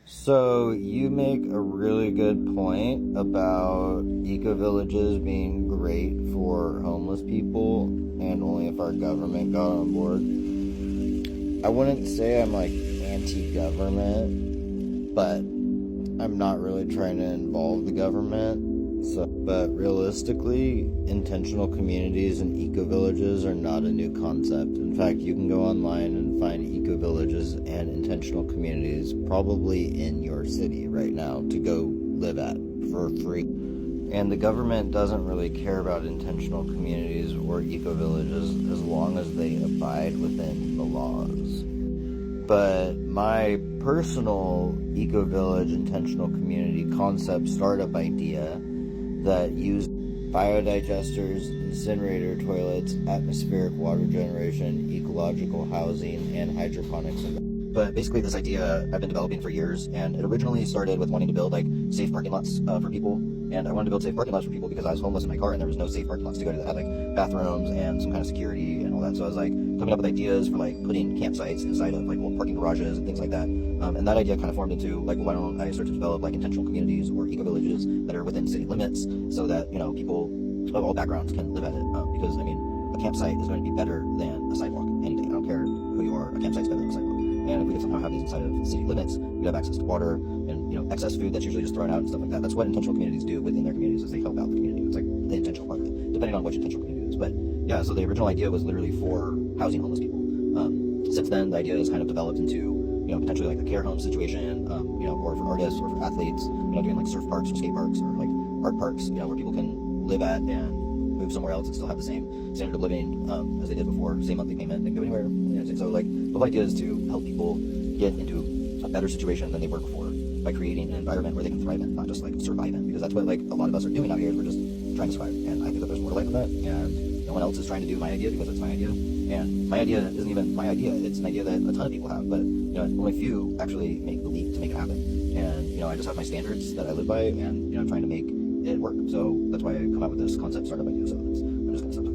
So you make a really good point about eco-villages being great for homeless people and only if our government got on board. I wouldn't say I'm like anti-government, but I'm not really trying to involve the government. But realistically, intentional communities and eco-villages are not a new concept. In fact, you can go online and find eco-villages and intentional communities probably in your city right now to go live at for free. And the government doesn't really care about intentional communities or eco-villages as long as they abide within the laws. But my personal eco-village intentional community concept startup idea that used biodigesters, incinerator toilets, atmospheric water generation, ecological housing, and hydroponics. But basically this idea I've been developing for years, and it originally started with wanting to build like safe parking lots for people. And I wanted to build safe parking lots for people because I was homeless in my car and there was no safe parking lots to go to that had like bathrooms and some kind of security and all that. So I was like coming up with ideas for like putting campsites inside of like old parking garages and things like that. And that idea kind of formed into like, well, why don't I start to develop like intentional communities or eco-villages that are within city limits so that, you know, people of all backgrounds can live at it. Because I mean, a campsite is going to be better than a sidewalk any day. I don't care who you are, a campsite's better than a sidewalk. And if we could somehow have these inside of city limits, we'd have access to water and, you know, excess food that's usually just thrown out and stuff like that. That's what intentional communities do within their communities, is they help out the community. It's like the intentional part of it, depending on which intentional community it is. But yeah, so the original idea was literally for housing homeless people. Since then, the idea has kind of developed into, you know, potentially like a care home situation, you know, or for artists or for athletes, you know, doing like surf parks or skate parks or like art parks, you know, where people can live at and move somewhere else and still have the same standard of living as they did before, same monthly payment, they can go anywhere. And so like the whole idea is to help people get into a better situation than they were before by creating an environment where they can thrive in, not just like survive in, because that's what like a lot of us are doing out here. We're just trying to survive, and I think that there's more to life than that, and no one else is trying to do my idea because it's my idea, and my idea isn't even my idea, it's an idea that a ton of people have, but you know, only few actually make the leap to make it happen. And you know, I just have my standards that I live by, and you know, I'm trying to make it work. So that's why I come out with this concept startup idea. So I'm just gonna stop talking.